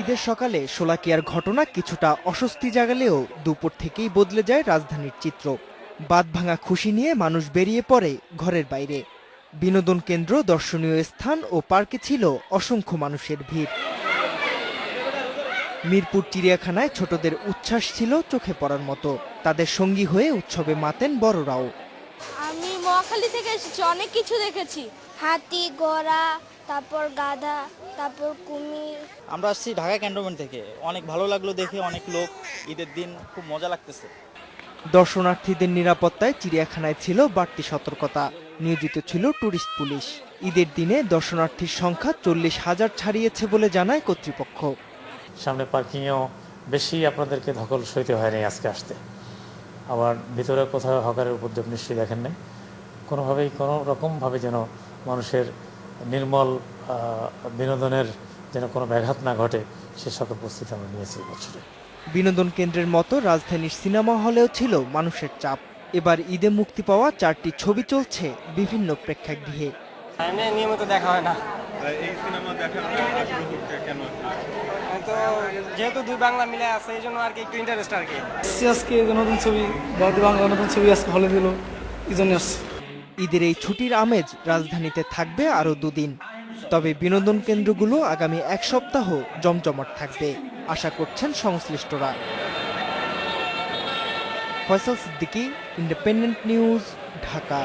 ঈদের সকালে শোলাকিয়ার ঘটনা কিছুটা অস্বস্তি জাগালেও দুপুর থেকেই বদলে যায় রাজধানীর চিত্র। বাঁধভাঙা খুশি নিয়ে মানুষ বেরিয়ে পড়ে ঘরের বাইরে। বিনোদন কেন্দ্র, দর্শনীয় স্থান ও পার্কে ছিল অসংখ্য মানুষের ভিড়। মিরপুর চিড়িয়াখানায় ছোটদের উচ্ছ্বাস ছিল চোখে পড়ার মতো। তাদের সঙ্গী হয়ে উৎসবে মাতেন বড়রাও। আমি মহাখালী থেকে এসেছি, অনেক কিছু দেখেছি। হাতি, ঘোড়া, তারপর গাধা, তারপর কুমির। আমরা আসছি ঢাকা ক্যান্টনমেন্ট থেকে। অনেক ভালো লাগলো দেখে, অনেক লোক, ঈদের দিন খুব মজা লাগতেছে। দর্শনার্থীদের নিরাপত্তায় চিড়িয়াখানায় ছিল বাড়তি সতর্কতা। নিয়োজিত ছিল টুরিস্ট পুলিশ। ঈদের দিনে দর্শনার্থীর সংখ্যা 40,000 ছাড়িয়েছে বলে জানায় কর্তৃপক্ষ। সামনে পার্কিংয়েও বেশি আপনাদেরকে ধকল সইতে হয়নি আজকে আসতে। আবার ভিতরে কোথাও হকারের উপদ্রব নিশ্চয়ই দেখেন নাই। কোনোভাবেই কোনো রকমভাবে যেন মানুষের নির্মল বিনোদনের যেন কোনো ব্যাঘাত না ঘটে, সে সকল প্রস্তুতি আমরা নিয়েছি বছরে। বিনোদন কেন্দ্রের মতো রাজধানীর সিনেমা হলেও ছিল মানুষের চাপ। এবার ঈদে মুক্তি পাওয়া 4টি ছবি চলছে বিভিন্ন প্রেক্ষাগৃহে। নিয়মিত দেখা হয় না। এই সিনেমা দেখার আগ্রহ কেন? তো যেহেতু দুই বাংলা মিলে আছে, এই জন্য আর কি একটু ইন্টারেস্ট আর কি। আজকে নতুন ছবি, ভারতীয় বাংলা নতুন ছবি আজকে হলে দিল, এই জন্য আসছে। ঈদের এই ছুটির আমেজ রাজধানীতে থাকবে আরও 2 দিন। তবে বিনোদন কেন্দ্রগুলো আগামী 1 সপ্তাহ জমজমাট থাকবে, আশা করছেন সংশ্লিষ্টরা। Faisal Siddiqui, independent news, Dhaka.